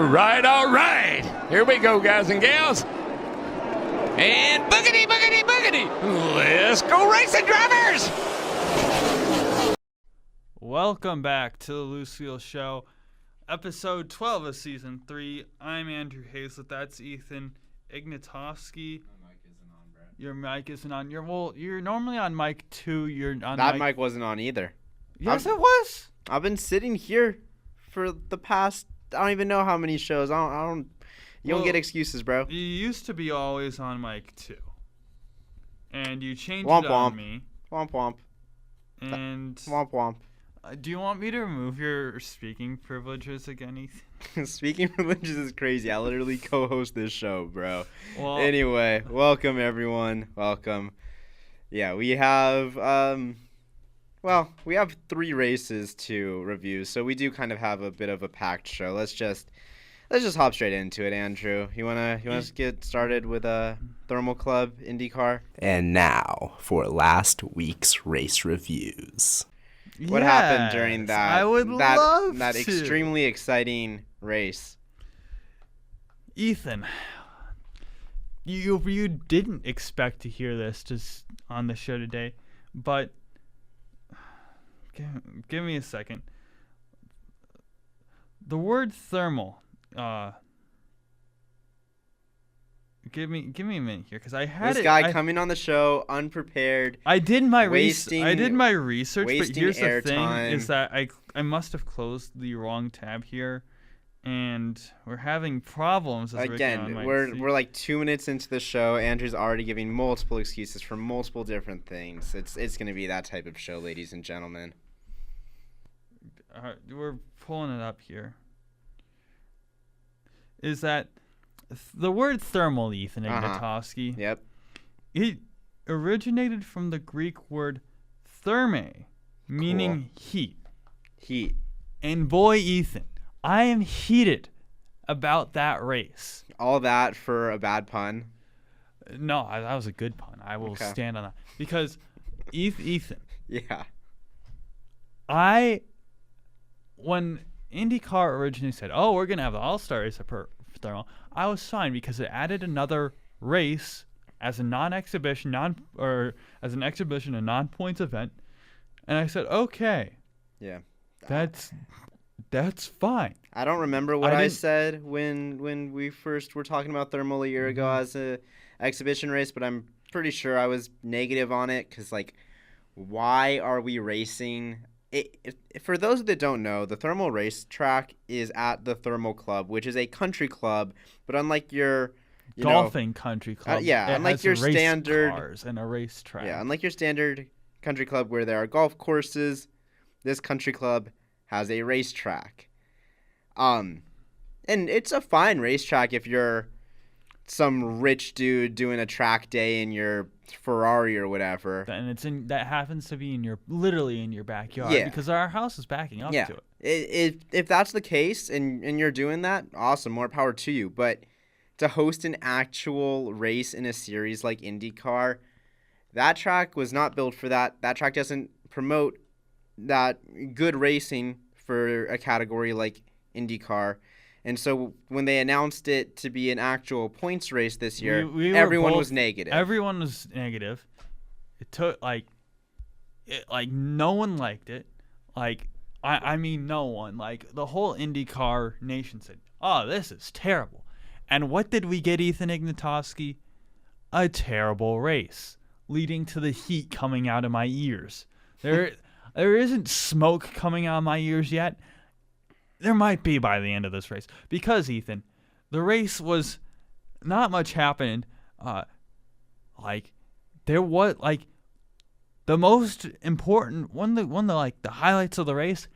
All right. Here we go, guys and gals. And boogity, boogity, boogity. Let's go racing, drivers. Welcome back to the Lucille Show, episode 12 of season 3. I'm Andrew Hazlett. That's Ethan Ignatowski. My mic isn't on, bro. Your mic isn't on. You're normally on mic 2. You're on That mic wasn't on either. Yes, it was. I've been sitting here for the past, I don't even know how many shows. You don't get excuses, bro. You used to be always on mic 2. And you changed Womp it on womp. me. Womp womp. And Womp womp. do you want me to remove your speaking privileges again, Ethan? Speaking privileges is crazy. I literally co-host this show, bro. Well, Anyway, welcome everyone. Welcome. Yeah, we have we have 3 races to review, so we do kind of have a bit of a packed show. Let's just hop straight into it, Andrew. You wanna get started with Thermal Club IndyCar? And now for last week's race reviews. What happened during that? I would love that to. extremely exciting race. Ethan, you didn't expect to hear this just on the show today, but give me a second. The word thermal. Give me a minute here, because I had This guy coming on the show unprepared. I did my wasting- research, but wasting here's the air thing: time. is that I must have closed the wrong tab here, and we're having problems. As Again, we're like 2 minutes into the show. Andrew's already giving multiple excuses for multiple different things. It's gonna be that type of show, ladies and gentlemen. We're pulling it up here. Is that the word thermal, Ethan Ignatowski? Yep. It originated from the Greek word therme, meaning heat. Heat. And boy, Ethan, I am heated about that race. All that for a bad pun. No, that was a good pun. I will stand on that. Because, Ethan, Yeah. when IndyCar originally said, "Oh, we're gonna have the All-Star race for thermal," I was fine because it added another race as a non-exhibition, as an exhibition, a non-points event, and I said, "Okay, Yeah. that's fine." I don't remember what I didn't- said when we first were talking about thermal a year ago as a exhibition race, but I'm pretty sure I was negative on it because, like, why are we racing? For those that don't know, the thermal racetrack is at the Thermal Club, which is a country club, but unlike your Golfing country club, yeah, it unlike has your race standard cars and a racetrack. Yeah, unlike your standard country club where there are golf courses, this country club has a racetrack. And it's a fine racetrack if you're some rich dude doing a track day in your Ferrari or whatever. And that happens to be literally in your backyard, Yeah. because our house is backing up Yeah. to it. If that's the case and you're doing that, awesome, more power to you. But to host an actual race in a series like IndyCar, that track was not built for that. That track doesn't promote that good racing for a category like IndyCar. And so when they announced it to be an actual points race this year, everyone was negative. Everyone was negative. It took no one liked it. I mean no one. Like, the whole IndyCar nation said, "Oh, this is terrible." And what did we get, Ethan Ignatowski? A terrible race, leading to the heat coming out of my ears. There isn't smoke coming out of my ears yet. There might be by the end of this race. Because, Ethan, the race was not much happened. There was, the most important, one of the highlights of the race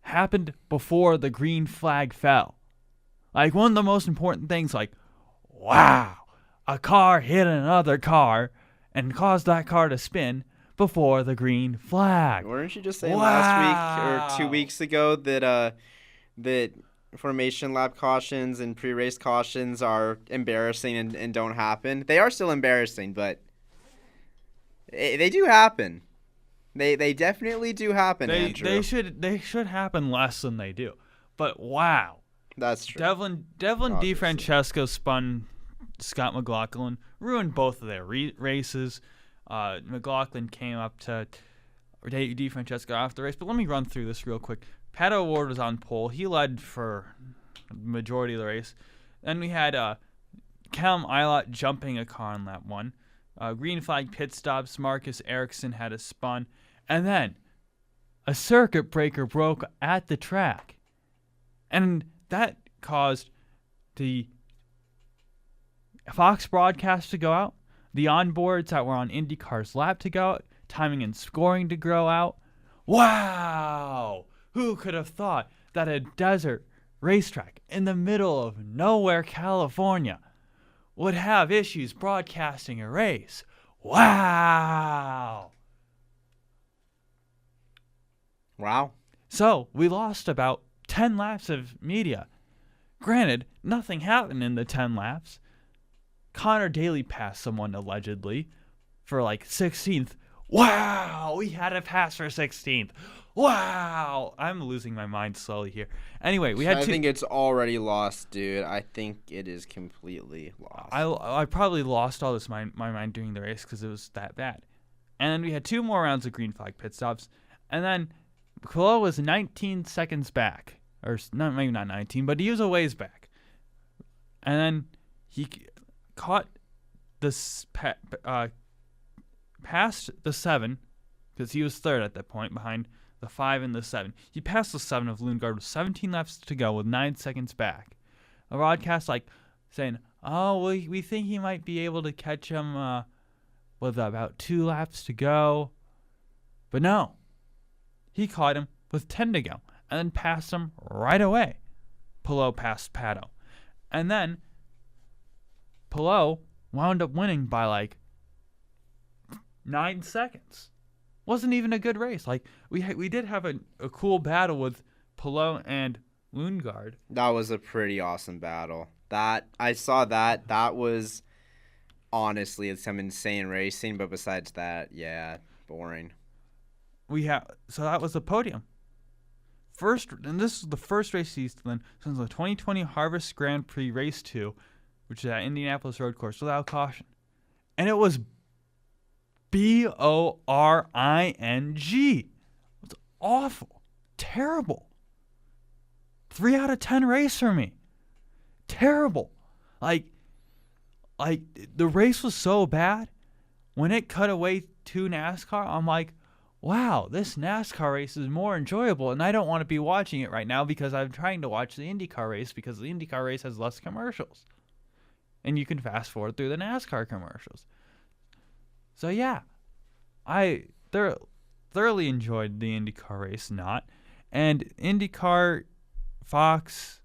happened before the green flag fell. One of the most important things, wow, a car hit another car and caused that car to spin before the green flag. Weren't you just saying last week or 2 weeks ago that formation lap cautions and pre-race cautions are embarrassing and don't happen? They are still embarrassing, but they do happen. They definitely do happen, Andrew. They should happen less than they do. But wow. That's true. Devlin Obviously. DeFrancesco spun Scott McLaughlin, ruined both of their races. McLaughlin came up to DeFrancesco after the race. But let me run through this real quick. Pato O'Ward was on pole. He led for the majority of the race. Then we had Callum Ilott jumping a car on lap 1. Green flag pit stops. Marcus Ericsson had a spun. And then a circuit breaker broke at the track. And that caused the Fox broadcast to go out, the onboards that were on IndyCar's lap to go out, timing and scoring to grow out. Wow! Who could have thought that a desert racetrack in the middle of nowhere, California, would have issues broadcasting a race? Wow! Wow. So we lost about 10 laps of media. Granted, nothing happened in the 10 laps. Connor Daly passed someone allegedly for like 16th. Wow, we had a pass for 16th. Wow, I'm losing my mind slowly here. Anyway, I think it's already lost, dude. I think it is completely lost. I probably lost all this my mind during the race because it was that bad. And then we had 2 more rounds of green flag pit stops, and then Colo was 19 seconds back, or maybe not 19, but he was a ways back. And then he caught past the 7, because he was third at that point behind the 5 and the 7. He passed the 7 of Lundgaard with 17 laps to go with 9 seconds back. A broadcast saying, "Oh, we think he might be able to catch him with about 2 laps to go," but no, he caught him with 10 to go and then passed him right away. Palou passed Pato, and then Palou wound up winning by 9 seconds. Wasn't even a good race. We did have a cool battle with Palou and Lundgaard. That was a pretty awesome battle. I saw that. That was honestly some insane racing, but besides that, yeah, boring. So that was the podium. And this is the first race season since the 2020 Harvest Grand Prix Race 2, which is at Indianapolis Road Course, without caution. And it was boring. It was awful. Terrible. 3 out of 10 race for me. Terrible. The race was so bad. When it cut away to NASCAR, I'm like, wow, this NASCAR race is more enjoyable, and I don't want to be watching it right now because I'm trying to watch the IndyCar race because the IndyCar race has less commercials. And you can fast forward through the NASCAR commercials. So yeah, I thoroughly enjoyed the IndyCar race, and IndyCar, Fox,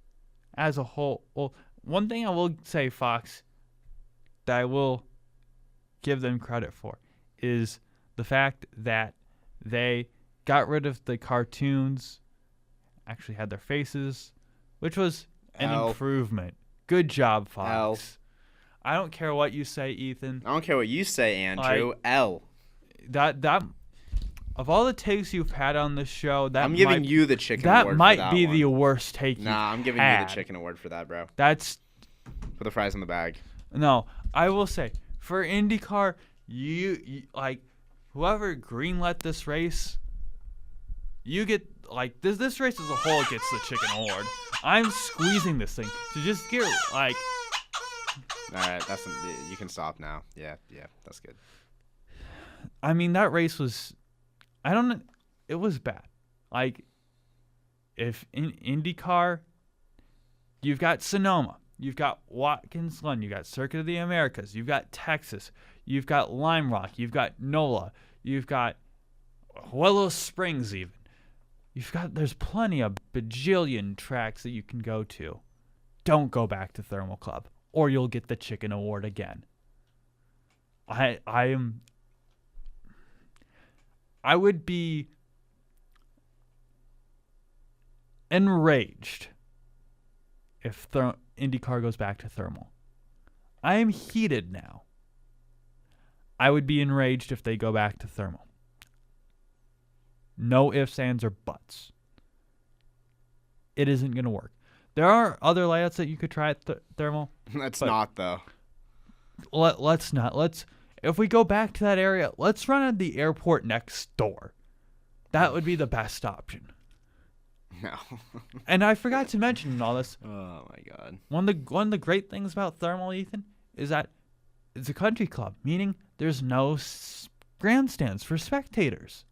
as a whole. Well, one thing I will say, Fox, that I will give them credit for is the fact that they got rid of the cartoons, actually had their faces, which was an improvement. Good job, Fox. I don't care what you say, Ethan. I don't care what you say, Andrew. L. That of all the takes you've had on this show, I'm giving you the chicken award. That might be the worst take. Nah, I'm giving you the chicken award for that, bro. That's put the fries in the bag. No, I will say for IndyCar, you whoever greenlit this race, you get this race as a whole gets the chicken award. I'm squeezing this thing to just get All right, you can stop now. Yeah, that's good. I mean, that race was, it was bad. If in IndyCar, you've got Sonoma, you've got Watkins Glen, you've got Circuit of the Americas, you've got Texas, you've got Lime Rock, you've got NOLA, you've got Willow Springs even. There's plenty of bajillion tracks that you can go to. Don't go back to Thermal Club, or you'll get the chicken award again. I would be enraged if IndyCar goes back to thermal. I am heated now. I would be enraged if they go back to thermal. No ifs, ands, or buts. It isn't going to work. There are other layouts that you could try at thermal. Let's But- not though. Let's not. If we go back to that area, let's run at the airport next door. That would be the best option. No. And I forgot to mention in all this, Oh my god. one of the great things about thermal, Ethan, is that it's a country club, meaning there's no grandstands for spectators.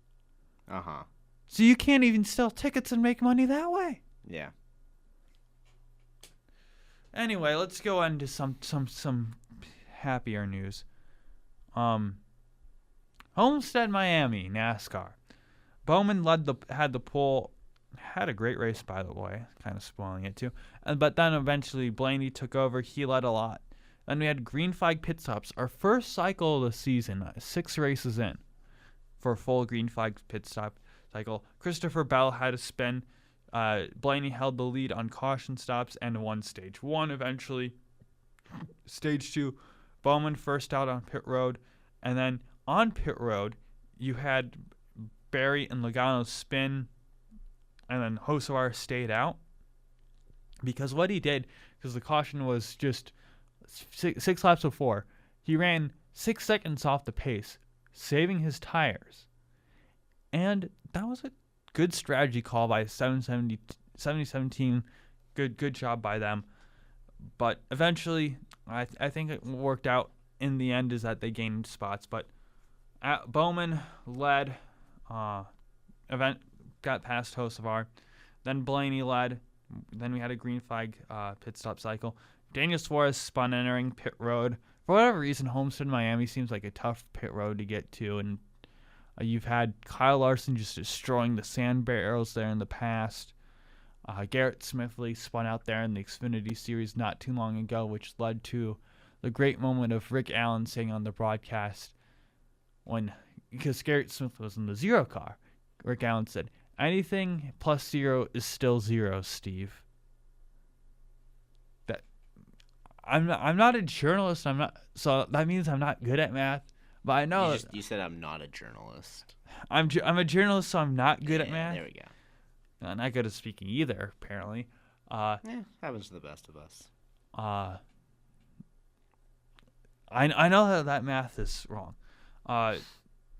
Uh-huh. So you can't even sell tickets and make money that way. Yeah. Anyway, let's go into some happier news. Homestead, Miami, NASCAR. Bowman had the pole, had a great race by the way, kind of spoiling it too. But then eventually Blaney took over. He led a lot. Then we had green flag pit stops. Our first cycle of the season, 6 races in, for a full green flag pit stop cycle. Christopher Bell had a spin. Blaney held the lead on caution stops and won stage 1 eventually. Stage 2, Bowman first out on pit road. And then on pit road, you had Barry and Logano spin, and then Hocevar stayed out. Because what he did, because the caution was just 6 laps before, he ran 6 seconds off the pace, saving his tires. And that was a good strategy call by 7017. Good job by them. But eventually, I think it worked out in the end is that they gained spots. But Bowman led, event got past Hocevar. Then Blaney led. Then we had a green flag pit stop cycle. Daniel Suarez spun entering pit road. For whatever reason, Homestead, Miami seems like a tough pit road to get to. And you've had Kyle Larson just destroying the sand barrels there in the past. Garrett Smithley spun out there in the Xfinity Series not too long ago, which led to the great moment of Rick Allen saying on the broadcast because Garrett Smith was in the 0 car, Rick Allen said, "Anything plus 0 is still 0, Steve." That I'm not a journalist. So that means I'm not good at math. But I know You said I'm not a journalist. I'm a journalist, so I'm not good at math. There we go. I'm not good at speaking either, apparently. Happens to the best of us. I know that math is wrong.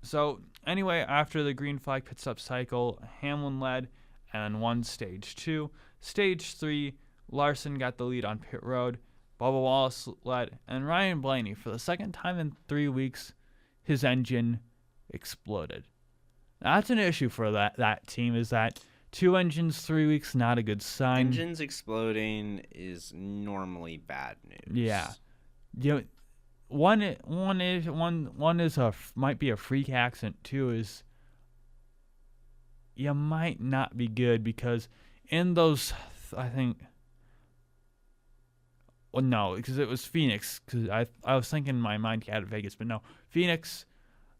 So anyway, after the green flag pit stop cycle, Hamlin led and won stage 2. Stage 3, Larson got the lead on pit road. Bubba Wallace led, and Ryan Blaney, for the second time in 3 weeks, his engine exploded. That's an issue for that team, is that 2 engines, 3 weeks, not a good sign. Engines exploding is normally bad news. Yeah. One is might be a freak accident. 2 is you might not be good, because in those, I think, well, no, because it was Phoenix, because I was thinking in my mind he had Vegas, but no, Phoenix,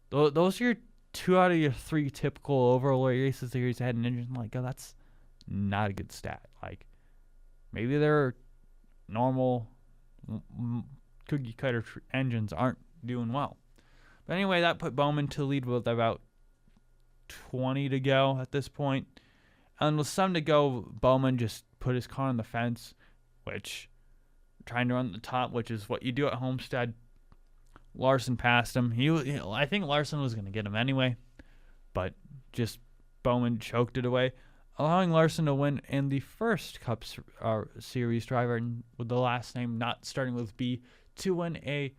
those are your 2 out of your 3 typical overall races that he's had an engine like, oh, that's not a good stat. Like, maybe their normal cookie cutter engines aren't doing well. But anyway, that put Bowman to lead with about 20 to go at this point. And with some to go, Bowman just put his car on the fence, which, trying to run the top, which is what you do at Homestead. Larson passed him. I think Larson was going to get him anyway, but just Bowman choked it away, allowing Larson to win in the first Cup Series driver with the last name not starting with B to win a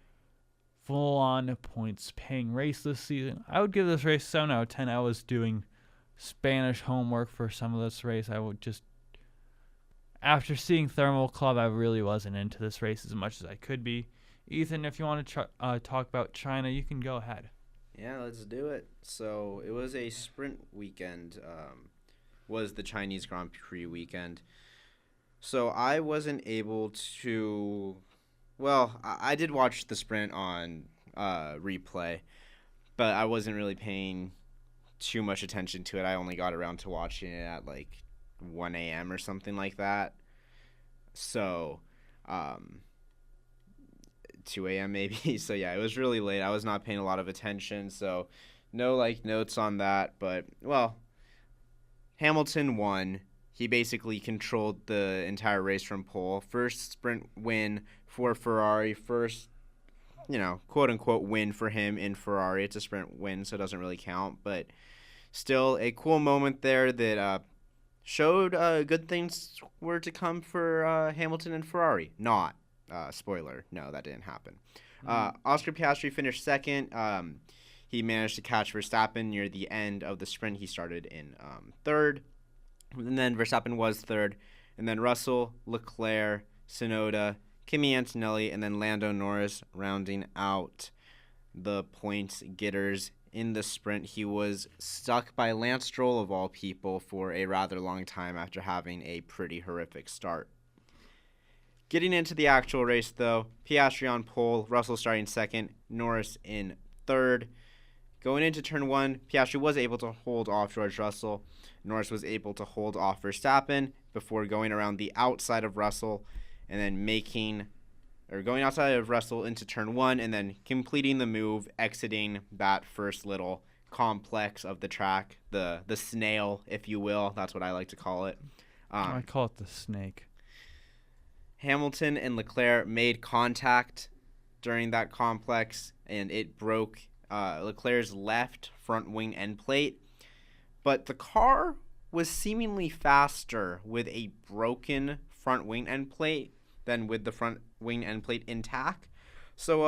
full-on points-paying race this season. I would give this race 7 out of 10. I was doing Spanish homework for some of this race. I would just, after seeing Thermal Club, I really wasn't into this race as much as I could be. Ethan, if you want to talk about China, you can go ahead. Yeah, let's do it. So it was a sprint weekend, was the Chinese Grand Prix weekend. So I wasn't able to, well, I did watch the sprint on replay, but I wasn't really paying too much attention to it. I only got around to watching it at like 1 a.m. or something like that. So, 2 a.m. maybe. So yeah, it was really late. I was not paying a lot of attention, so no like notes on that. But well, Hamilton won. he basically controlled the entire race from pole. First sprint win for Ferrari. First, quote unquote win for him in Ferrari. It's a sprint win, so it doesn't really count. But still a cool moment there that showed good things were to come for Hamilton and Ferrari. Not. Spoiler, no, that didn't happen. Oscar Piastri finished second. He managed to catch Verstappen near the end of the sprint. He started in third. And then Verstappen was third. And then Russell, Leclerc, Tsunoda, Kimi Antonelli, and then Lando Norris rounding out the points getters in the sprint. He was stuck by Lance Stroll, of all people, for a rather long time after having a pretty horrific start. Getting into the actual race, though, Piastri on pole, Russell starting second, Norris in third. Going into turn one, Piastri was able to hold off George Russell. Norris was able to hold off Verstappen before going around the outside of Russell and then going outside of Russell into turn one and then completing the move, exiting that first little complex of the track, the snail, if you will. That's what I like to call it. I call it the snake. Hamilton and Leclerc made contact during that complex, and it broke Leclerc's left front wing end plate. But the car was seemingly faster with a broken front wing end plate than with the front wing end plate intact. So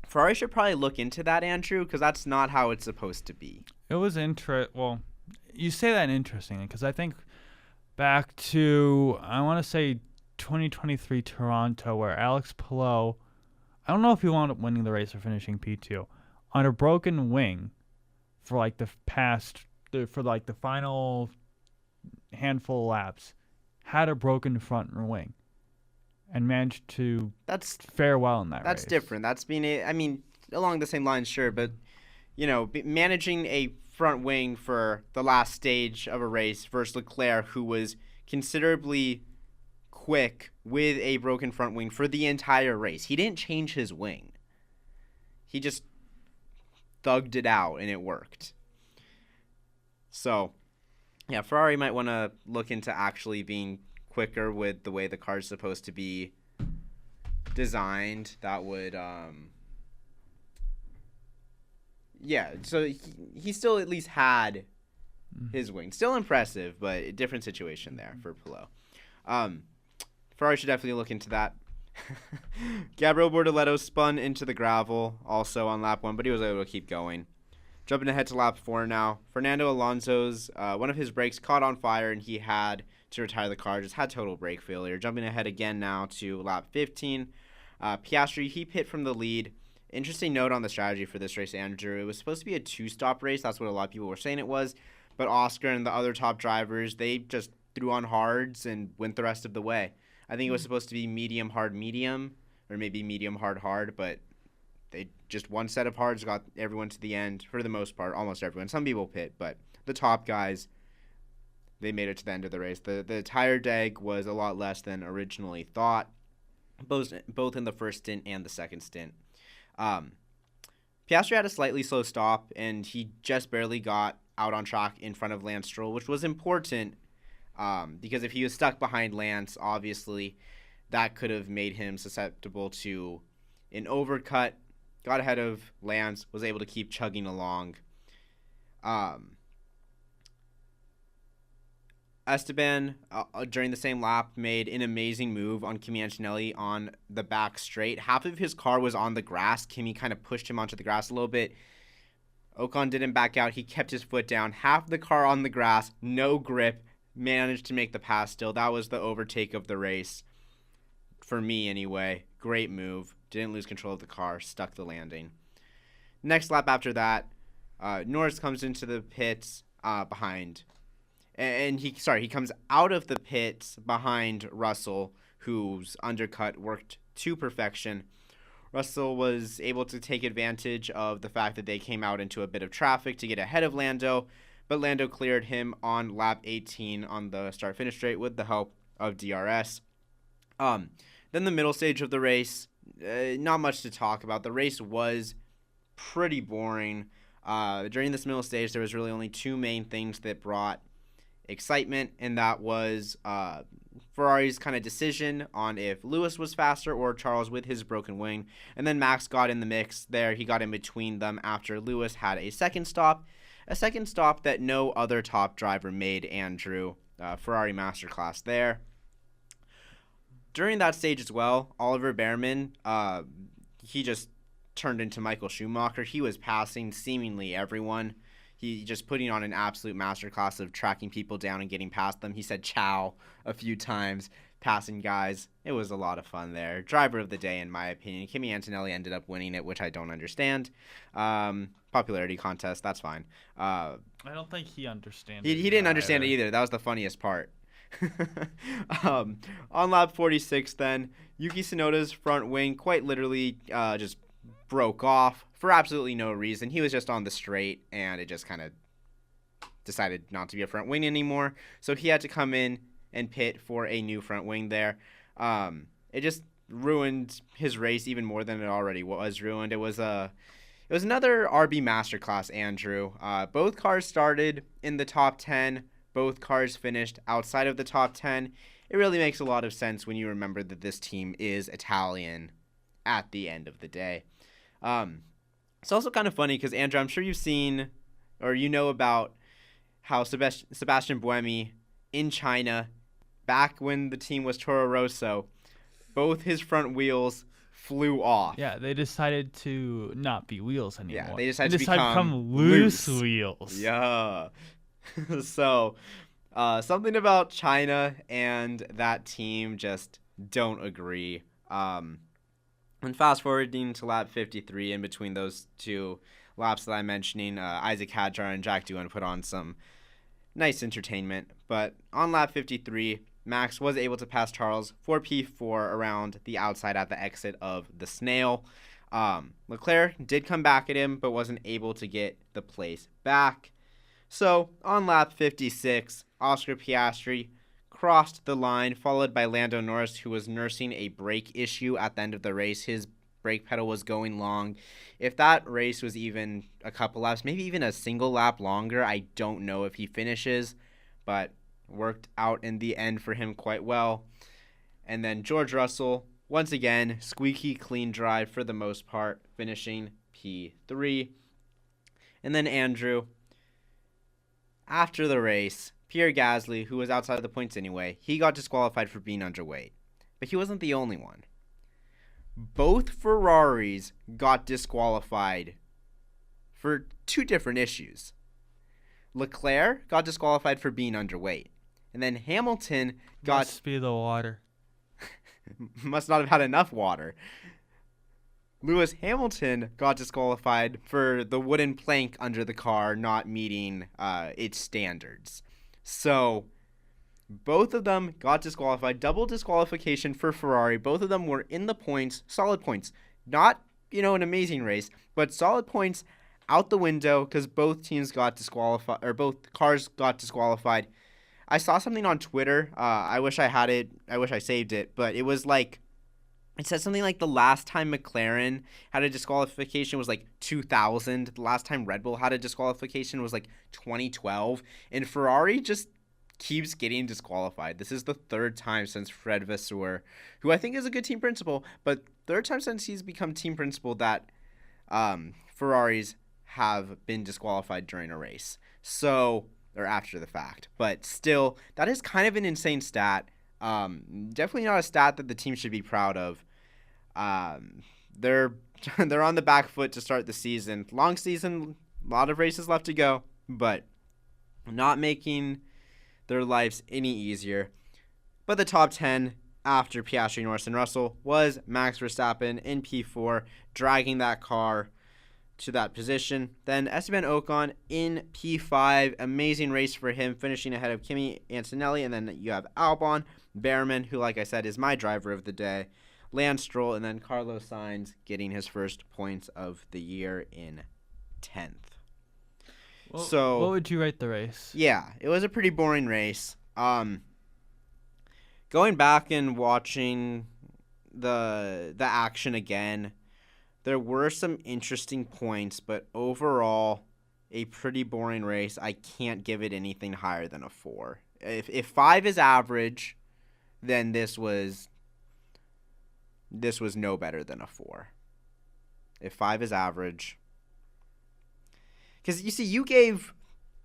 Ferrari should probably look into that, Andrew, because that's not how it's supposed to be. It was well, you say that interestingly, because I think back to, I want to say 2023 Toronto, where Alex Palou, I don't know if he wound up winning the race or finishing P2, on a broken wing for like the final handful of laps, had a broken front wing and managed to fare well in that race. That's different. That's along the same lines, sure, but managing a front wing for the last stage of a race versus Leclerc, who was considerably quick with a broken front wing for the entire race. He didn't change his wing. He just thugged it out and it worked. So, yeah, Ferrari might want to look into actually being quicker with the way the car's supposed to be designed. That would so he still at least had his wing. Still impressive, but a different situation there for Palou. Ferrari should definitely look into that. Gabriel Bortoleto spun into the gravel also on lap 1, but he was able to keep going. Jumping ahead to lap 4 now. Fernando Alonso's, one of his brakes caught on fire and he had to retire the car. Just had total brake failure. Jumping ahead again now to lap 15. Piastri, he pit from the lead. Interesting note on the strategy for this race, Andrew. It was supposed to be a 2-stop race. That's what a lot of people were saying it was. But Oscar and the other top drivers, they just threw on hards and went the rest of the way. I think it was supposed to be medium, hard, medium, or maybe medium, hard, hard, but they just one set of hards got everyone to the end, for the most part, almost everyone. Some people pit, but the top guys, they made it to the end of the race. The tire deg was a lot less than originally thought, both in the first stint and the second stint. Piastri had a slightly slow stop, and he just barely got out on track in front of Lance Stroll, which was important. Because if he was stuck behind Lance, obviously that could have made him susceptible to an overcut. Got ahead of Lance, was able to keep chugging along. Esteban, during the same lap, made an amazing move on Kimi Antonelli on the back straight. Half of his car was on the grass. Kimi kind of pushed him onto the grass a little bit. Ocon didn't back out. He kept his foot down. Half the car on the grass, no grip. Managed to make the pass still. That was the overtake of the race. For me, anyway. Great move. Didn't lose control of the car. Stuck the landing. Next lap after that, Norris comes into the pits behind. And he comes out of the pits behind Russell, whose undercut worked to perfection. Russell was able to take advantage of the fact that they came out into a bit of traffic to get ahead of Lando. But Lando cleared him on lap 18 on the start-finish straight with the help of DRS. Then the middle stage of the race, not much to talk about. The race was pretty boring. During this middle stage, there was really only two main things that brought excitement, and that was Ferrari's kind of decision on if Lewis was faster or Charles with his broken wing. And then Max got in the mix there. He got in between them after Lewis had a second stop that no other top driver made. Andrew, Ferrari masterclass there. During that stage as well, Oliver Behrman, he just turned into Michael Schumacher. He was passing seemingly everyone. He just putting on an absolute masterclass of tracking people down and getting past them. He said ciao a few times, passing guys. It was a lot of fun there. Driver of the day, in my opinion. Kimi Antonelli ended up winning it, which I don't understand. Popularity contest, that's fine. I don't think he understands. He didn't understand it either. That was the funniest part. On lap 46 then, Yuki Tsunoda's front wing quite literally just broke off for absolutely no reason. He was just on the straight, and it just kind of decided not to be a front wing anymore. So he had to come in and pit for a new front wing there. It just ruined his race even more than it already was ruined. It was another RB masterclass, Andrew. Both cars started in the top 10. Both cars finished outside of the top 10. It really makes a lot of sense when you remember that this team is Italian at the end of the day. It's also kind of funny because, Andrew, I'm sure you've seen or you know about how Sebastian Buemi in China, back when the team was Toro Rosso, both his front wheels flew off. Yeah, they decided to not be wheels anymore. Yeah, they decided to become loose wheels. Yeah. So, something about China and that team just don't agree. And fast forwarding to lap 53, in between those two laps that I'm mentioning, Isaac Hadjar and Jack Doohan put on some nice entertainment. But on lap 53, Max was able to pass Charles for P4 around the outside at the exit of the Snail. Leclerc did come back at him, but wasn't able to get the place back. So, on lap 56, Oscar Piastri crossed the line, followed by Lando Norris, who was nursing a brake issue at the end of the race. His brake pedal was going long. If that race was even a couple laps, maybe even a single lap longer, I don't know if he finishes, but worked out in the end for him quite well. And then George Russell, once again, squeaky clean drive for the most part, finishing P3. And then Andrew, after the race, Pierre Gasly, who was outside of the points anyway, he got disqualified for being underweight. But he wasn't the only one. Both Ferraris got disqualified for two different issues. Leclerc got disqualified for being underweight. And then Hamilton got... Must be the water. must not have had enough water. Lewis Hamilton got disqualified for the wooden plank under the car not meeting its standards. So, both of them got disqualified. Double disqualification for Ferrari. Both of them were in the points, solid points. Not, an amazing race, but solid points out the window because both teams got disqualified, or both cars got disqualified. I saw something on Twitter. I wish I had it. I wish I saved it, but it was like, it said something like the last time McLaren had a disqualification was like 2000. The last time Red Bull had a disqualification was like 2012. And Ferrari just keeps getting disqualified. This is the third time since Fred Vasseur, who I think is a good team principal, but third time since he's become team principal that Ferraris have been disqualified during a race. So, or after the fact. But still, that is kind of an insane stat. Definitely not a stat that the team should be proud of. They're on the back foot to start the season. Long season, a lot of races left to go, but not making their lives any easier. But the top 10 after Piastri, Norris, and Russell was Max Verstappen in P4, dragging that car to that position. Then Esteban Ocon in P5, amazing race for him, finishing ahead of Kimi Antonelli. And then you have Albon, Behrman, who, like I said, is my driver of the day, Lance Stroll, and then Carlos Sainz getting his first points of the year in 10th. Well, so, what would you rate the race? Yeah, it was a pretty boring race. Going back and watching the action again, there were some interesting points, but overall, a pretty boring race. I can't give it anything higher than a 4. If 5 is average, then this was no better than a 4. If 5 is average, because you see, you gave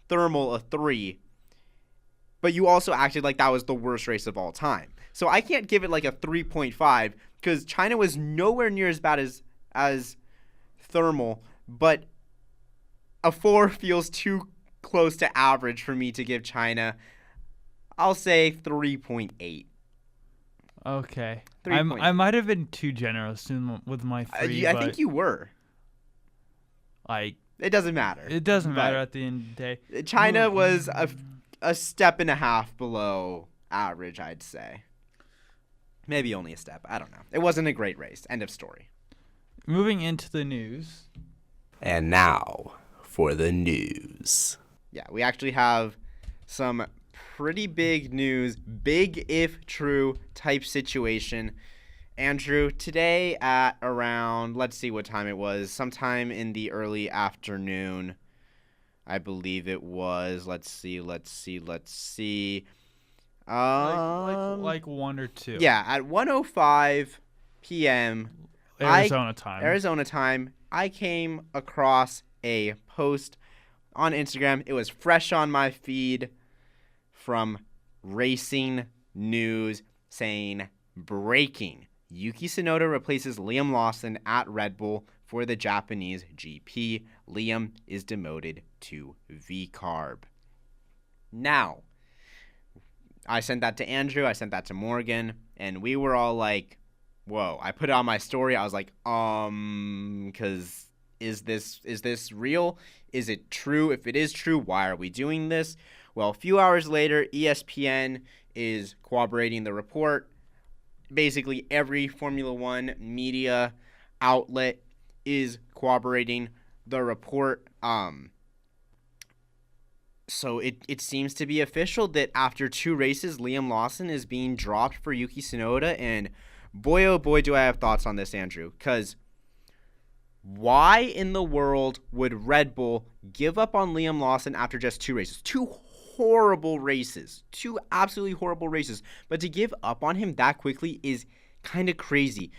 Thermal a 3, but you also acted like that was the worst race of all time. So I can't give it like a 3.5 because China was nowhere near as bad as Thermal, but a 4 feels too close to average for me to give China. I'll say 3.8. Okay. 3.8. I might have been too generous with my 3. I think you were. Like, it doesn't matter. It doesn't matter at the end of the day. China was a step and a half below average, I'd say. Maybe only a step. I don't know. It wasn't a great race. End of story. Moving into the news. And now for the news. Yeah, we actually have some pretty big news, big if true type situation. Andrew, today at around, let's see what time it was, sometime in the early afternoon, I believe it was. Let's see. Like 1 or 2. Yeah, at 1:05 p.m. Arizona time, I came across a post on Instagram. It was fresh on my feed from Racing News saying, breaking. Yuki Tsunoda replaces Liam Lawson at Red Bull for the Japanese GP. Liam is demoted to V-Carb. Now, I sent that to Andrew, I sent that to Morgan, and we were all like, whoa. I put it on my story. I was like, because is this real? Is it true? If it is true, why are we doing this? Well, a few hours later, ESPN is corroborating the report. Basically, every Formula One media outlet is corroborating the report. So it seems to be official that after 2 races, Liam Lawson is being dropped for Yuki Tsunoda. And boy, oh boy, do I have thoughts on this, Andrew. Because why in the world would Red Bull give up on Liam Lawson after just 2 races? 2 horrible races. 2 absolutely horrible races. But to give up on him that quickly is kind of crazy.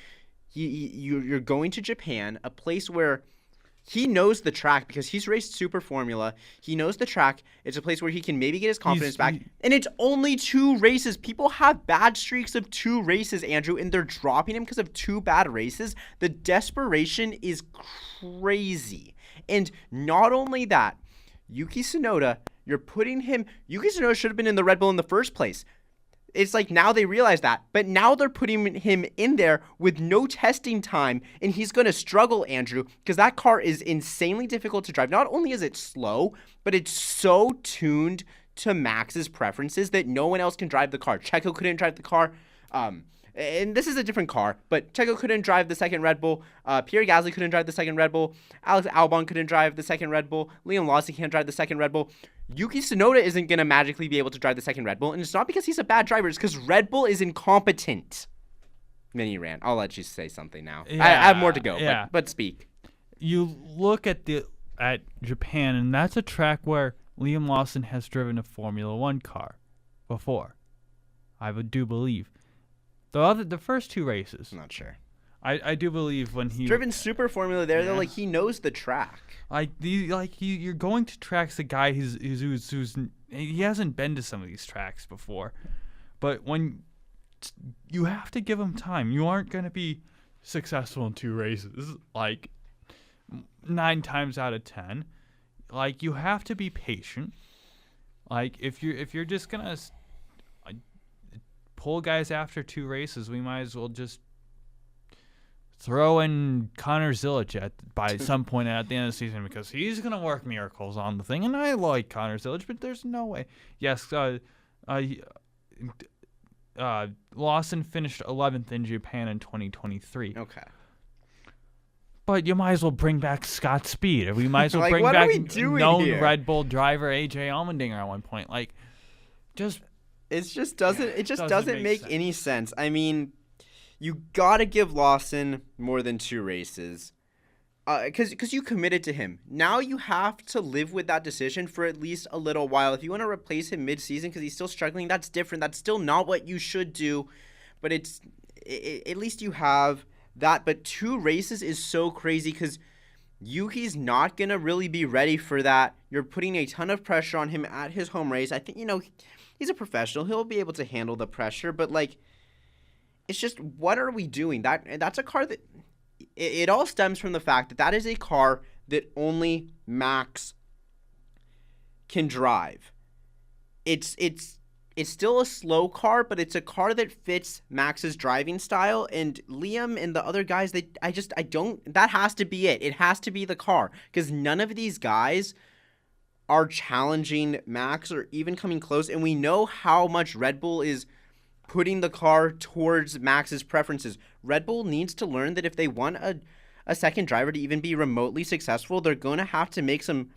You're going to Japan, a place where he knows the track because he's raced Super Formula. He knows the track. It's a place where he can maybe get his confidence back. And it's only 2 races. People have bad streaks of 2 races, Andrew, and they're dropping him because of 2 bad races. The desperation is crazy. And not only that, Yuki Tsunoda, Yuki Tsunoda should have been in the Red Bull in the first place. It's like now they realize that, but now they're putting him in there with no testing time, and he's going to struggle, Andrew, because that car is insanely difficult to drive. Not only is it slow, but it's so tuned to Max's preferences that no one else can drive the car. Checo couldn't drive the car. And this is a different car, but Checo couldn't drive the second Red Bull. Pierre Gasly couldn't drive the second Red Bull. Alex Albon couldn't drive the second Red Bull. Liam Lawson can't drive the second Red Bull. Yuki Tsunoda isn't going to magically be able to drive the second Red Bull, and it's not because he's a bad driver. It's because Red Bull is incompetent. Mini rant. I'll let you say something now. Yeah, I have more to go, yeah. but speak. You look at Japan, and that's a track where Liam Lawson has driven a Formula One car before. I do believe. The first 2 races. I'm not sure. I do believe when he driven Super Formula there, though, like he knows the track. You're going to tracks the guy who's he hasn't been to some of these tracks before, but when you have to give him time, you aren't going to be successful in 2 races. Like 9 times out of 10, like you have to be patient. Like if you're just gonna pull guys after 2 races, we might as well just throw in Connor Zilic by some point at the end of the season because he's going to work miracles on the thing. And I like Connor Zilic, but there's no way. Yes, Lawson finished 11th in Japan in 2023. Okay. But you might as well bring back Scott Speed. We might as well like, bring what back are we doing known here? Red Bull driver AJ Allmendinger at one point. Like, just... It just doesn't make sense. any sense. I mean, you got to give Lawson more than 2 races. because you committed to him. Now you have to live with that decision for at least a little while. If you want to replace him mid-season because he's still struggling, that's different. That's still not what you should do. But at least you have that. But 2 races is so crazy because Yuki's not going to really be ready for that. You're putting a ton of pressure on him at his home race. I think, he's a professional. He'll be able to handle the pressure. But, it's just, what are we doing? That's a car that... It all stems from the fact that is a car that only Max can drive. It's still a slow car, but it's a car that fits Max's driving style. And Liam and the other guys, that has to be it. It has to be the car because none of these guys are challenging Max or even coming close. And we know how much Red Bull is putting the car towards Max's preferences. Red Bull needs to learn that if they want a second driver to even be remotely successful, they're going to have to make some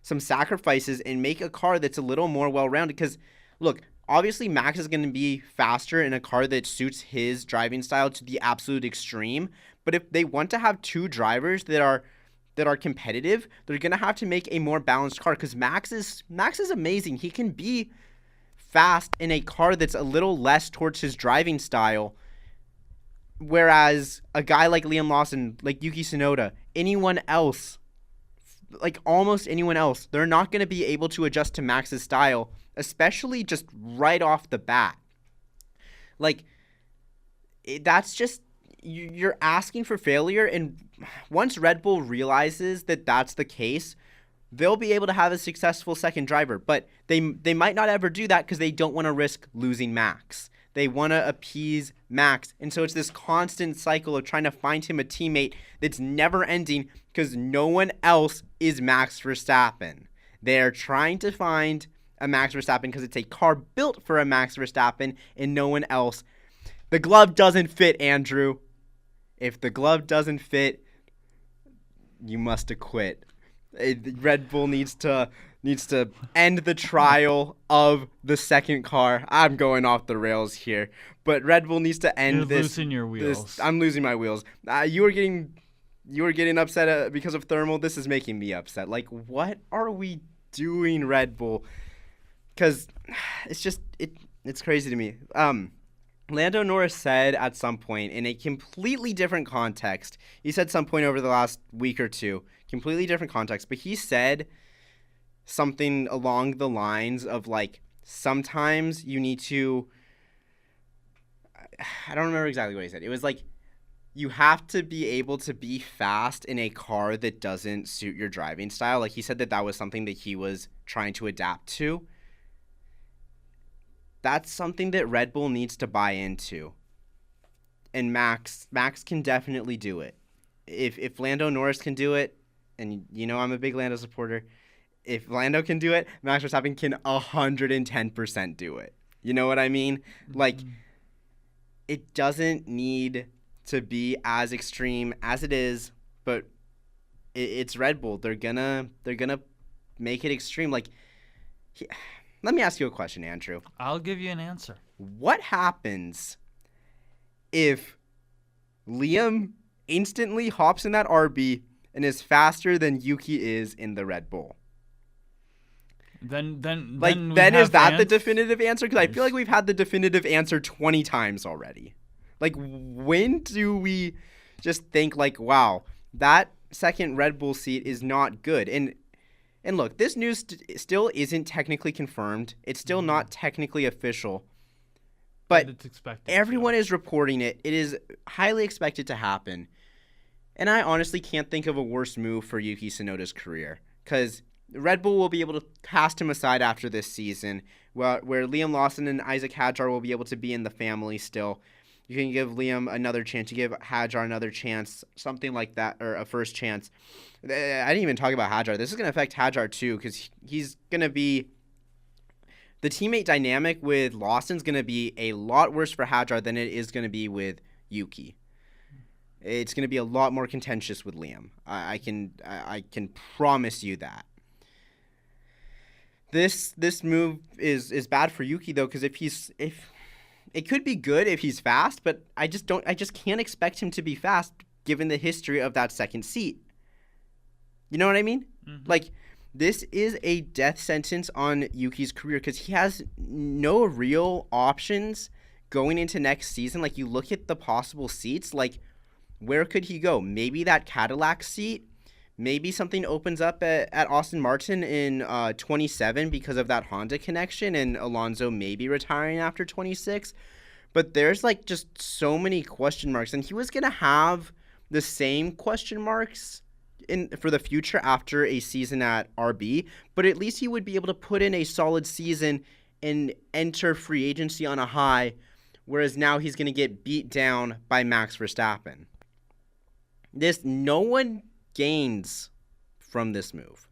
sacrifices and make a car that's a little more well-rounded. Because, look, obviously Max is going to be faster in a car that suits his driving style to the absolute extreme. But if they want to have 2 drivers that are competitive, they're going to have to make a more balanced car because Max is amazing. He can be fast in a car that's a little less towards his driving style, whereas a guy like Liam Lawson, like Yuki Tsunoda, anyone else, almost anyone else, they're not going to be able to adjust to Max's style, especially just right off the bat. That's just, you're asking for failure, and once Red Bull realizes that that's the case, they'll be able to have a successful second driver, but they might not ever do that because they don't want to risk losing Max. They want to appease Max, and so it's this constant cycle of trying to find him a teammate that's never ending because no one else is Max Verstappen. They're trying to find a Max Verstappen because it's a car built for a Max Verstappen and no one else. The glove doesn't fit, Andrew. If the glove doesn't fit, you must acquit. Red Bull needs to end the trial of the second car. I'm going off the rails here, but Red Bull needs to end this. You're losing your wheels. I'm losing my wheels. You were getting upset because of thermal. This is making me upset. What are we doing, Red Bull? Because it's crazy to me. Lando Norris said at some point in a completely different context, he said some point over the last week or two, completely different context, but he said something along the lines of sometimes you need to, I don't remember exactly what he said. It was you have to be able to be fast in a car that doesn't suit your driving style. He said that was something that he was trying to adapt to. That's something that Red Bull needs to buy into. And Max can definitely do it. If Lando Norris can do it, and I'm a big Lando supporter, if Lando can do it, Max Verstappen can 110% do it. You know what I mean? It doesn't need to be as extreme as it is, but it's Red Bull. They're gonna make it extreme. Let me ask you a question, Andrew. I'll give you an answer. What happens if Liam instantly hops in that RB and is faster than Yuki is in the Red Bull? Then is that the definitive answer? Because I feel like we've had the definitive answer 20 times already. When do we just think wow, that second Red Bull seat is not good? And look, this news still isn't technically confirmed. It's still not technically official. But it's expected. Everyone is reporting it. It is highly expected to happen. And I honestly can't think of a worse move for Yuki Tsunoda's career. Because Red Bull will be able to cast him aside after this season, where Liam Lawson and Isaac Hadjar will be able to be in the family still. You can give Liam another chance. You give Hadjar another chance, something like that, or a first chance. I didn't even talk about Hadjar. This is going to affect Hadjar too, because he's going to be – the teammate dynamic with Lawson's going to be a lot worse for Hadjar than it is going to be with Yuki. It's going to be a lot more contentious with Liam. I can promise you that. This move is bad for Yuki though, because if it could be good if he's fast, but I just can't expect him to be fast given the history of that second seat. You know what I mean? Mhm. Like, this is a death sentence on Yuki's career because he has no real options going into next season. Like, you look at the possible seats, like, where could he go? Maybe that Cadillac seat. Maybe something opens up at Austin Martin in 27 because of that Honda connection, and Alonso may be retiring after 26. But there's, like, just so many question marks. And he was going to have the same question marks for the future after a season at RB, but at least he would be able to put in a solid season and enter free agency on a high, whereas now he's going to get beat down by Max Verstappen. No one gains from this move.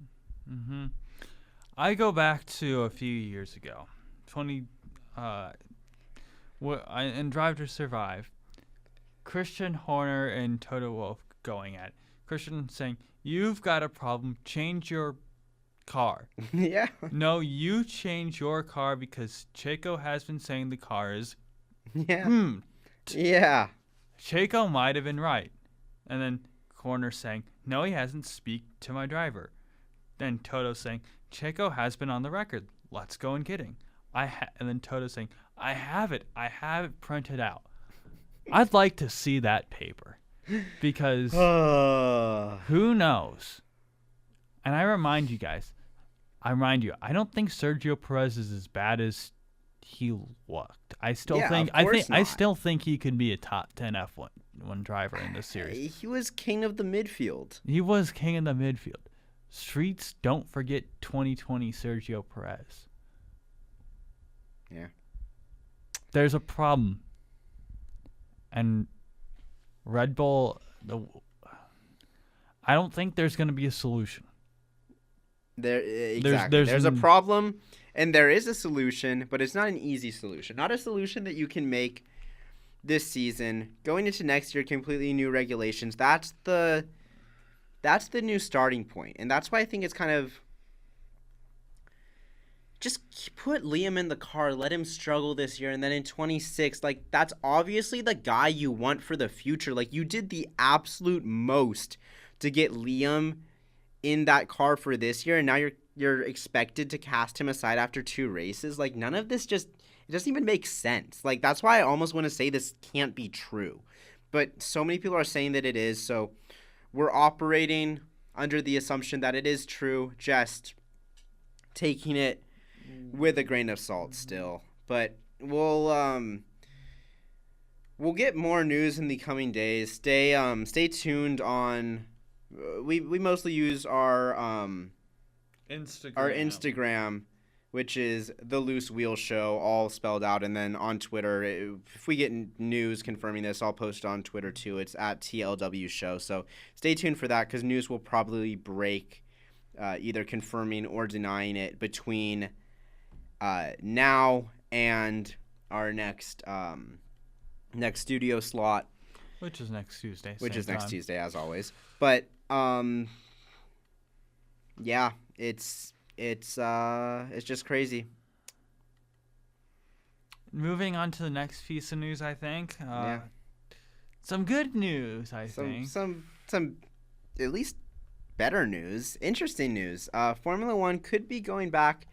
Mm-hmm. I go back to a few years ago, in Drive to Survive, Christian Horner and Toto Wolff going at it. Christian saying, "You've got a problem. Change your car." Yeah. No, you change your car because Checo has been saying the car is. Yeah. Yeah. Checo might have been right, and then Horner saying, "No, he hasn't. Speak to my driver." Then Toto saying, "Checo has been on the record. Let's go and get him." And then Toto saying, I have it printed out." I'd like to see that paper because who knows? And I remind you, I don't think Sergio Perez is as bad as he looked. I still think he could be a top 10 F1 driver in this series. He was king of the midfield. He was king of the midfield. Streets don't forget 2020 Sergio Perez. Yeah. There's a problem. And Red Bull, I don't think there's going to be a solution. Exactly. There's a problem, and there is a solution, but it's not an easy solution. Not a solution that you can make this season. Going into next year, completely new regulations. That's the new starting point, and that's why I think it's kind of just put Liam in the car, let him struggle this year, and then in 26, like, that's obviously the guy you want for the future. Like, you did the absolute most to get Liam in that car for this year, and now you're expected to cast him aside after 2 races. Like, none of this it doesn't even make sense. Like, that's why I almost want to say this can't be true. But so many people are saying that it is, so we're operating under the assumption that it is true, just taking it with a grain of salt still. But we'll get more news in the coming days. Stay tuned on we mostly use our Instagram, which is The Loose Wheel Show, all spelled out, and then on Twitter, if we get news confirming this, I'll post it on Twitter too. It's at TLW Show. So stay tuned for that because news will probably break, either confirming or denying it between now and our next studio slot, which is next Tuesday. Tuesday, as always. But yeah, it's just crazy. Moving on to the next piece of news, I think. Some good news, I think. Some at least better news, interesting news. Formula One could be going back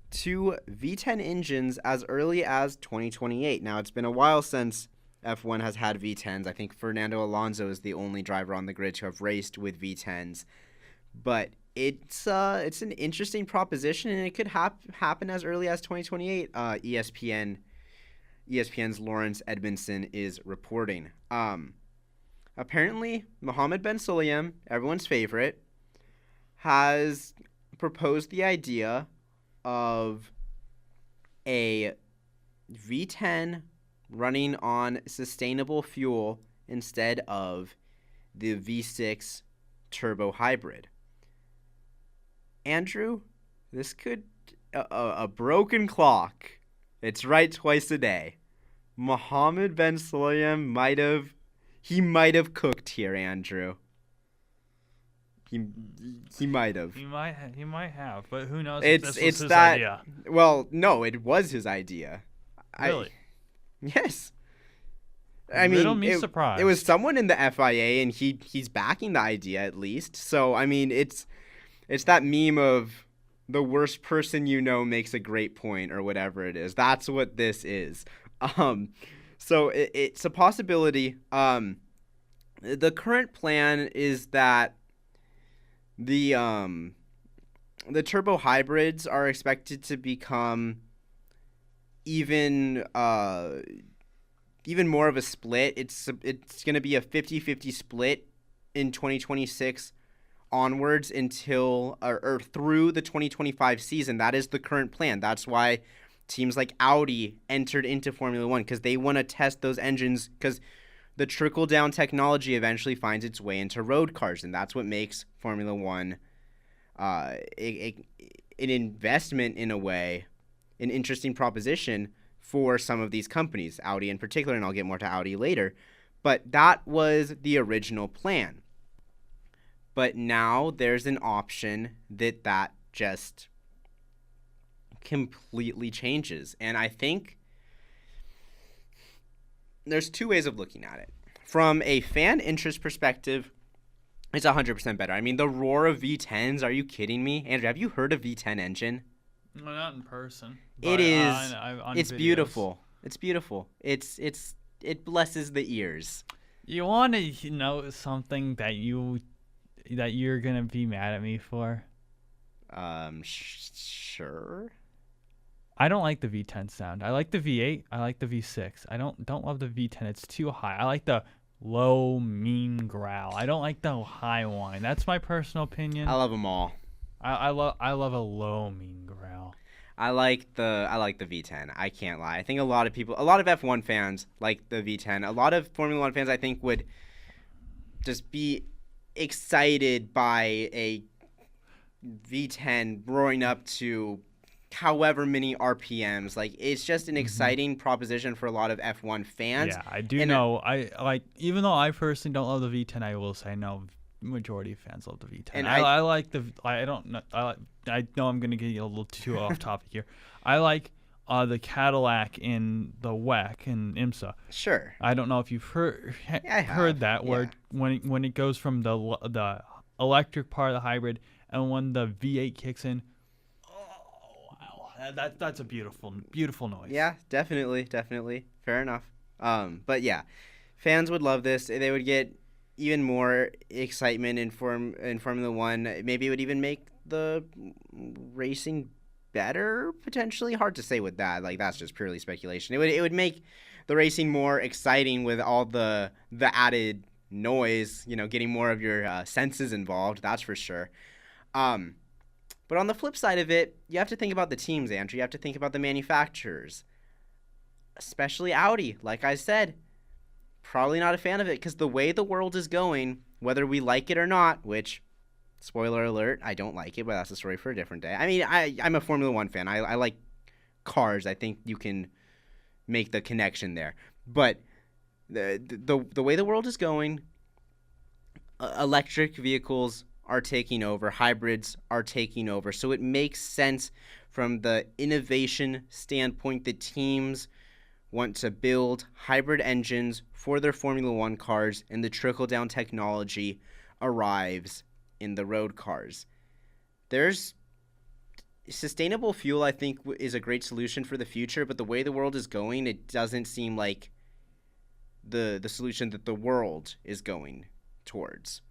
to V10 engines as early as 2028. Now, it's been a while since F1 has had V10s. I think Fernando Alonso is the only driver on the grid to have raced with V10s. But it's an interesting proposition, and it could happen as early as 2028. ESPN's Lawrence Edmondson is reporting. Apparently, Mohammed Ben Sulayem, everyone's favorite, has proposed the idea of a V10 running on sustainable fuel instead of the V6 turbo hybrid. Andrew, this could a broken clock. It's right twice a day. Mohammed Ben Sulayem might have cooked here, Andrew. He might have. He might have, but who knows? It's his that idea. Well, no, it was his idea. Really? Yes. I mean, Riddle me surprised. It was someone in the FIA, and he's backing the idea at least. So I mean, it's that meme of the worst person you know makes a great point or whatever it is. That's what this is. So it's a possibility. The current plan is that the turbo hybrids are expected to become even more of a split. It's going to be a 50-50 split in 2026 onwards until or through the 2025 season. That is the current plan. That's why teams like Audi entered into Formula One, because they want to test those engines, because the trickle-down technology eventually finds its way into road cars, and that's what makes Formula One an investment in a way, an interesting proposition for some of these companies, Audi in particular, and I'll get more to Audi later. But that was the original plan. But now there's an option that just completely changes. And I think there's two ways of looking at it. From a fan interest perspective, it's 100% better. I mean, the roar of V10s, are you kidding me? Andrew, have you heard a V10 engine? No, not in person. It is. On It's videos. beautiful. It's beautiful. It blesses the ears. You want to know something that you're gonna be mad at me for? Sure. I don't like the V10 sound. I like the V8. I like the V6. I don't love the V10. It's too high. I like the low, mean growl. I don't like the high whine. That's my personal opinion. I love them all. I love a low, mean growl. I like the V10. I can't lie. I think a lot of F1 fans like the V10. A lot of Formula 1 fans, I think, would just be excited by a V10 roaring up to however many RPMs. Like, it's just an exciting proposition for a lot of F1 fans. Yeah, I do know. I like, even though I personally don't love the V10, I will say no. Majority of fans love the V10. And I like the. I don't know. I know I'm gonna get a little too off topic here. I like the Cadillac in the WEC in IMSA. Sure. I don't know if you've heard that, where when it goes from the electric part of the hybrid and when the V8 kicks in. Oh wow, that's a beautiful noise. Yeah, definitely. Fair enough. But yeah, fans would love this. They would get even more excitement in Formula One. Maybe it would even make the racing better, potentially. Hard to say with that. Like, that's just purely speculation. It would make the racing more exciting with all the added noise, getting more of your senses involved, that's for sure. But on the flip side of it, you have to think about the teams, Andrew. You have to think about the manufacturers, especially Audi. Like I said, probably not a fan of it, because the way the world is going, whether we like it or not, which, spoiler alert, I don't like it, but that's a story for a different day. I mean, I'm a Formula One fan. I like cars. I think you can make the connection there. But the way the world is going, electric vehicles are taking over. Hybrids are taking over. So it makes sense from the innovation standpoint that teams want to build hybrid engines for their Formula One cars, and the trickle-down technology arrives in the road cars. There's sustainable fuel, I think, is a great solution for the future, but the way the world is going, it doesn't seem like the solution that the world is going towards.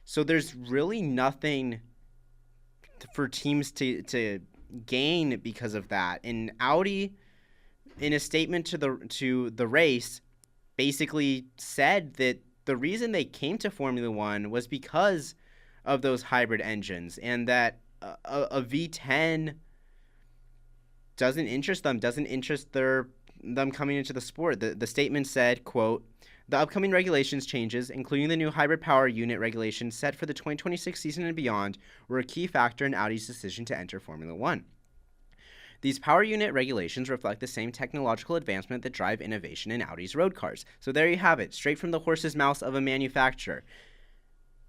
So there's really nothing for teams to gain because of that. And Audi, in a statement to the race, basically said that the reason they came to Formula One was because of those hybrid engines, and that a V10 doesn't interest them, doesn't interest them coming into the sport. The statement said, quote, "The upcoming regulations changes, including the new hybrid power unit regulations set for the 2026 season and beyond, were a key factor in Audi's decision to enter Formula One. These power unit regulations reflect the same technological advancement that drive innovation in Audi's road cars." So there you have it, straight from the horse's mouth of a manufacturer.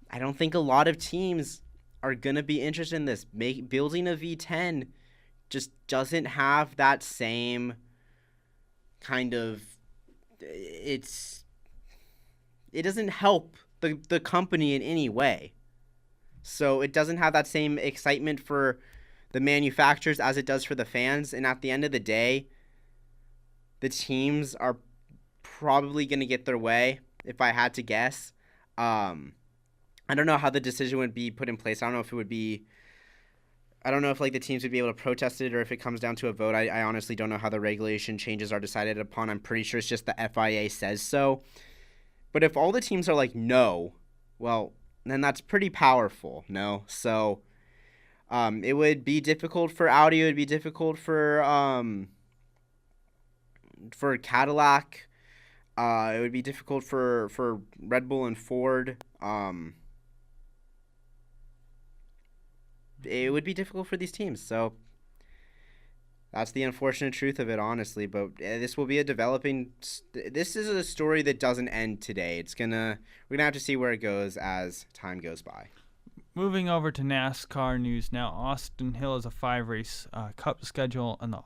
I don't think a lot of teams are going to be interested in this. Building a V10 just doesn't have that same kind of... It's it doesn't help the company in any way. So it doesn't have that same excitement for the manufacturers as it does for the fans. And at the end of the day, the teams are probably going to get their way, if I had to guess. I don't know how the decision would be put in place. I don't know if like the teams would be able to protest it or if it comes down to a vote. I honestly don't know how the regulation changes are decided upon. I'm pretty sure it's just the FIA says so. But if all the teams are like, no, well, then that's pretty powerful, no? So it would be difficult for Audi. It would be difficult for Cadillac. It would be difficult for Red Bull and Ford. It would be difficult for these teams. So that's the unfortunate truth of it, honestly. But this will be this is a story that doesn't end today. We're gonna have to see where it goes as time goes by. Moving over to NASCAR news now. Austin Hill has a 5-race Cup schedule on the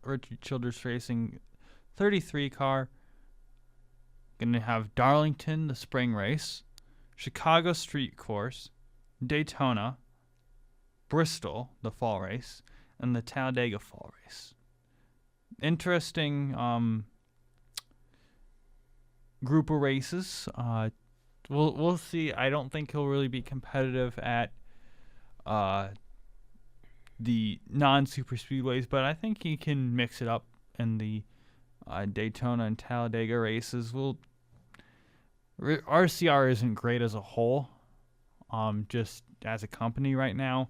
Richard Childress Racing 33 car. Going to have Darlington, the spring race, Chicago Street Course, Daytona, Bristol, the fall race, and the Talladega fall race. Interesting group of races. We'll see. I don't think he'll really be competitive at the non-super speedways, but I think he can mix it up in the Daytona and Talladega races. RCR isn't great as a whole, just as a company right now.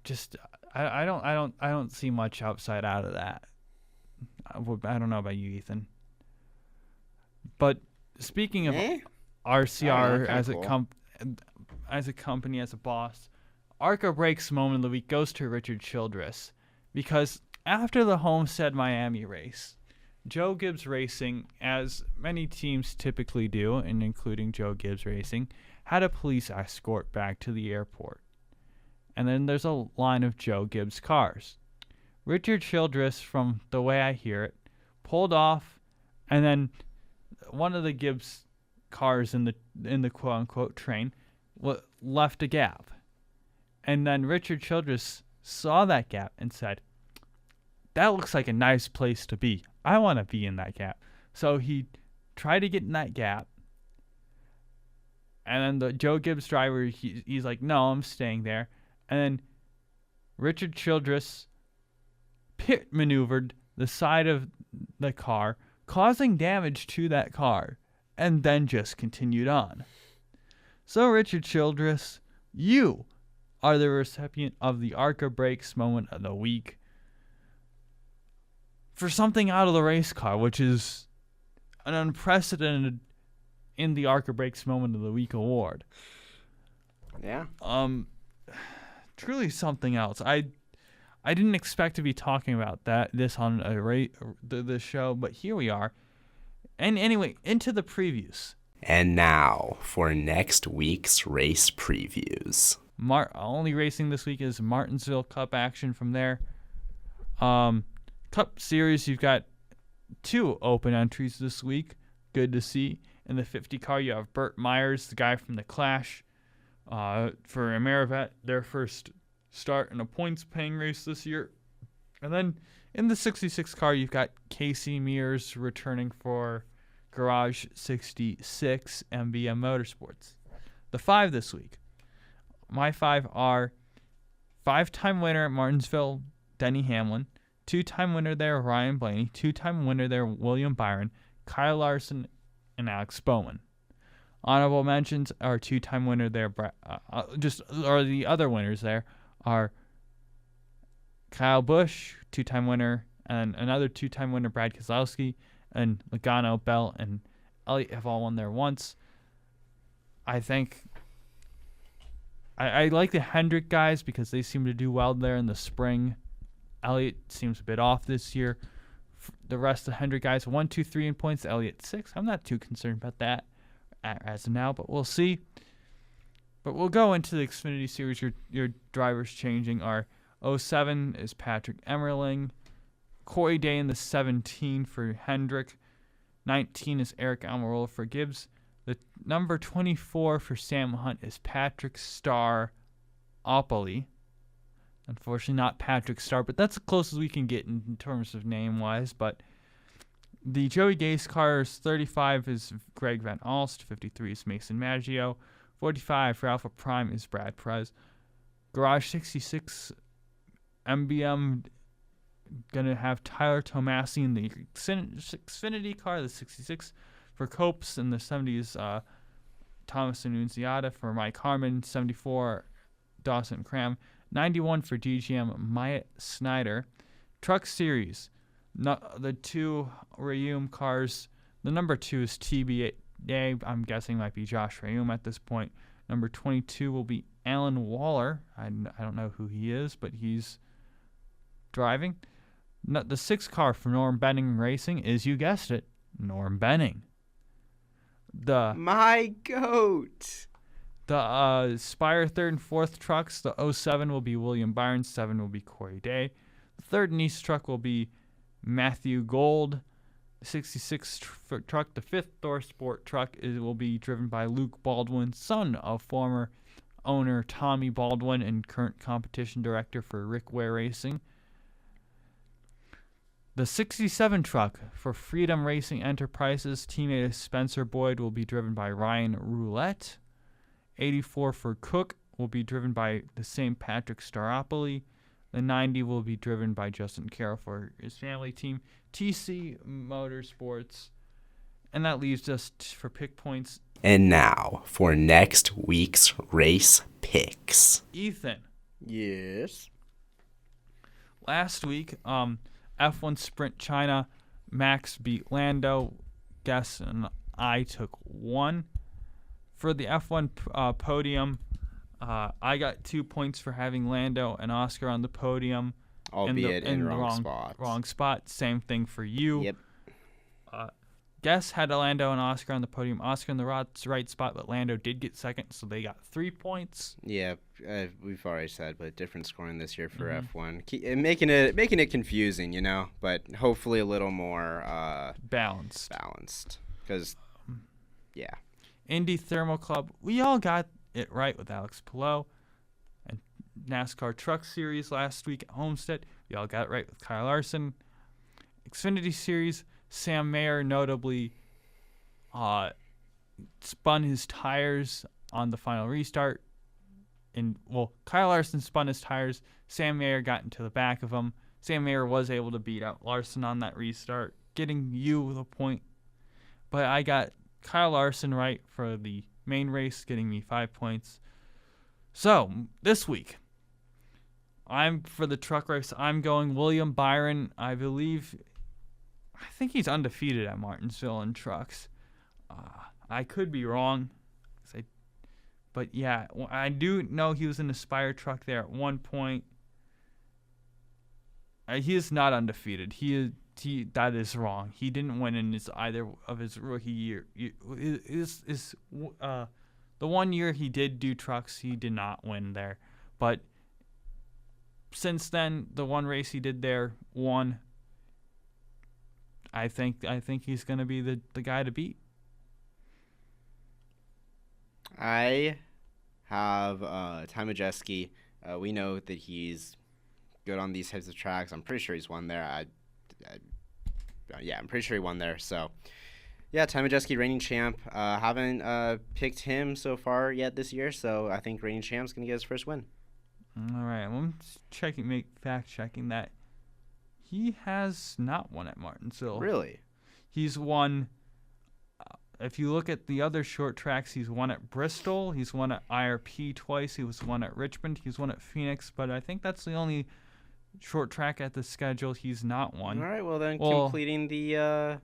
Just I don't see much upside out of that. I don't know about you, Ethan. But speaking of RCR as a company, as a boss, ARCA Breaks moment of the week goes to Richard Childress, because after the Homestead Miami race, Joe Gibbs Racing, as many teams typically do, and including Joe Gibbs Racing, had a police escort back to the airport. And then there's a line of Joe Gibbs cars. Richard Childress, from the way I hear it, pulled off, and then one of the Gibbs cars in the quote-unquote train left a gap. And then Richard Childress saw that gap and said, that looks like a nice place to be. I want to be in that gap. So he tried to get in that gap. And then the Joe Gibbs driver, he's like, no, I'm staying there. And then Richard Childress pit maneuvered the side of the car, causing damage to that car, and then just continued on. So Richard Childress, you are the recipient of the ARCA Breaks moment of the week for something out of the race car, which is an unprecedented in the ARCA Breaks moment of the week award. Yeah. Truly something else. I didn't expect to be talking about this on this show, but here we are. And anyway, into the previews. And now for next week's race previews. Only racing this week is Martinsville Cup action from there. Cup Series, you've got 2 open entries this week. Good to see. In the 50 car, you have Burt Myers, the guy from the Clash. For Amerivet, their first start in a points-paying race this year. And then in the 66 car, you've got Casey Mears returning for Garage 66 MBM Motorsports. The 5 this week. My 5 are 5-time winner at Martinsville, Denny Hamlin. 2-time winner there, Ryan Blaney. 2-time winner there, William Byron. Kyle Larson, and Alex Bowman. Honorable mentions are 2-time winner there. The other winners there are Kyle Busch, 2-time winner, and another 2-time winner, Brad Keselowski, and Logano, Bell, and Elliott have all won there once. I think I like the Hendrick guys because they seem to do well there in the spring. Elliott seems a bit off this year. The rest of the Hendrick guys, 1, 2, 3 in points. Elliott 6. I'm not too concerned about that as of now, but we'll see. But we'll go into the Xfinity Series. Your drivers changing are 07 is Patrick Emmerling, Corey Day in the 17 for Hendrick, 19 is Eric Almirola for Gibbs. The number 24 for Sam Hunt is Patrick Staropoli. Unfortunately, not Patrick Star, but that's the closest we can get in terms of name-wise. But the Joey Gase cars, 35 is Greg Van Alst, 53 is Mason Maggio, 45 for Alpha Prime is Brad Perez. Garage 66 MBM gonna have Tyler Tomasi in the Xfinity car, the 66 for Copes, and the 70s Thomas Annunziata for Mike Harmon, 74 Dawson Cram, 91 for DGM Myatt Snyder. Truck Series, the two Rayum cars, the number 2 is TBA, I'm guessing might be Josh Rayum at this point. Number 22 will be Alan Waller. I don't know who he is, but he's driving. The 6 car for Norm Benning Racing is, you guessed it, Norm Benning. My goat. The Spire 3rd and 4th trucks, the 07 will be William Byron, 7 will be Corey Day. The 3rd and East truck will be Matthew Gold. The 66 truck, the 5th Thor Sport truck, will be driven by Luke Baldwin, son of former owner Tommy Baldwin and current competition director for Rick Ware Racing. The 67 truck for Freedom Racing Enterprises, teammate Spencer Boyd, will be driven by Ryan Roulette. 84 for Cook will be driven by the same Patrick Staropoli. The 90 will be driven by Justin Carroll for his family team, TC Motorsports. And that leaves us for pick points. And now for next week's race picks. Ethan. Yes. Last week, F1 Sprint China, Max beat Lando. Guess and I took 1. For the F1 podium, I got 2 points for having Lando and Oscar on the podium. Albeit in wrong spot. Wrong spot. Same thing for you. Yep. Guess had Lando and Oscar on the podium. Oscar in the right spot, but Lando did get second, so they got 3 points. Yeah, we've already said, but different scoring this year for F1, making it confusing, but hopefully a little more balanced. Because, yeah. Indy Thermal Club, we all got it right with Alex Palou. And NASCAR Truck Series last week at Homestead, we all got it right with Kyle Larson. Xfinity Series, Sam Mayer notably spun his tires on the final restart. Kyle Larson spun his tires. Sam Mayer got into the back of him. Sam Mayer was able to beat out Larson on that restart, getting you the point. But I got Kyle Larson right for the main race, getting me 5 points. So, this week, for the truck race, I'm going William Byron. I think he's undefeated at Martinsville in trucks. I could be wrong. But yeah, I do know he was in the Spire truck there at one point. He is not undefeated. That is wrong. He didn't win in either of his rookie year. The 1 year he did do trucks, he did not win there. But since then, the one race he did there won. I think he's going to be the guy to beat. I have Ty Majeski. We know that he's good on these types of tracks. I'm pretty sure he's won there. I'm pretty sure he won there. So, yeah, Ty Majeski, reigning champ. Haven't picked him so far yet this year, so I think reigning champ's going to get his first win. All right, I'm fact-checking that. He has not won at Martinsville. Really? He's won, if you look at the other short tracks, he's won at Bristol, he's won at IRP twice, he was won at Richmond, he's won at Phoenix, but I think that's the only short track at the schedule he's not won. All right, well then completing the...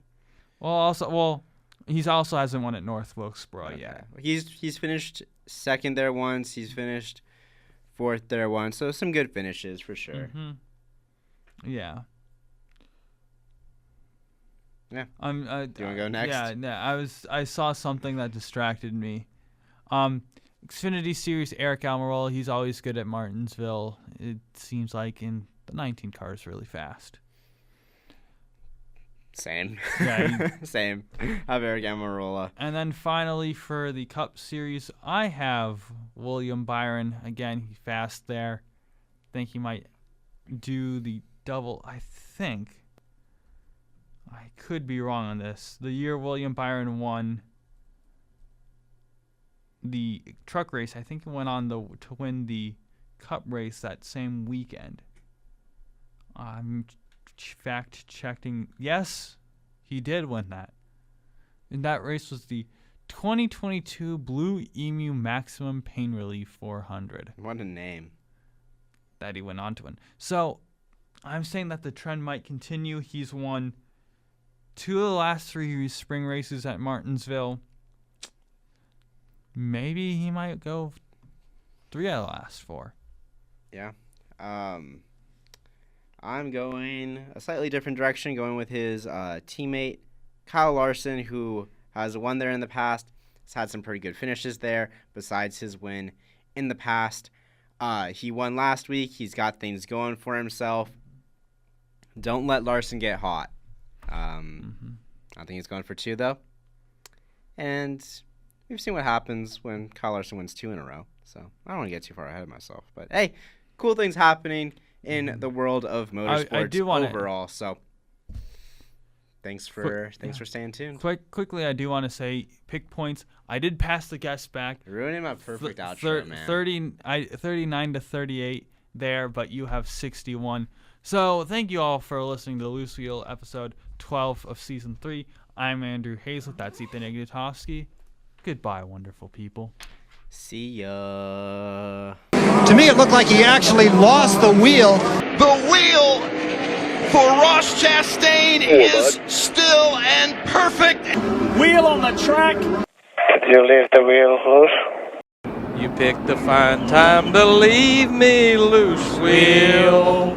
He also hasn't won at North Wilkesboro yet. He's finished second there once, he's finished fourth there once, so some good finishes for sure. Mm-hmm. Yeah. Yeah. Do you want to go next? Yeah. I saw something that distracted me. Xfinity Series, Eric Almirola, he's always good at Martinsville. It seems like in the 19 car is really fast. Same. Yeah, Same. Have Eric Almirola. And then finally for the Cup Series, I have William Byron. Again, he's fast there. Think he might do the double. I think. I could be wrong on this. The year William Byron won the truck race, I think he went on to win the Cup race that same weekend. I'm fact checking. Yes, he did win that. And that race was the 2022 Blue Emu Maximum Pain Relief 400. What a name. That he went on to win. So I'm saying that the trend might continue. He's won 2 of the last 3 spring races at Martinsville. Maybe he might go 3 out of the last 4. Yeah. I'm going a slightly different direction, going with his teammate, Kyle Larson, who has won there in the past. Has had some pretty good finishes there besides his win in the past. He won last week. He's got things going for himself. Don't let Larson get hot. I think he's going for 2, though. And we've seen what happens when Kyle Larson wins 2 in a row. So I don't want to get too far ahead of myself. But, hey, cool things happening in the world of motorsports overall. So thanks for staying tuned. Quickly, I do want to say, pick points. I did pass the guests back. You're ruining my perfect outro, man. 39 to 38 there, but you have 61. So thank you all for listening to Loose Wheel episode 12 of season 3. I'm Andrew Hazlett. That's Ethan Ignatowski. Goodbye, wonderful people. See ya. To me, it looked like he actually lost the wheel. The wheel for Ross Chastain is still and perfect. Wheel on the track. Did you leave the wheel loose? You picked a fine time to leave me loose, wheel.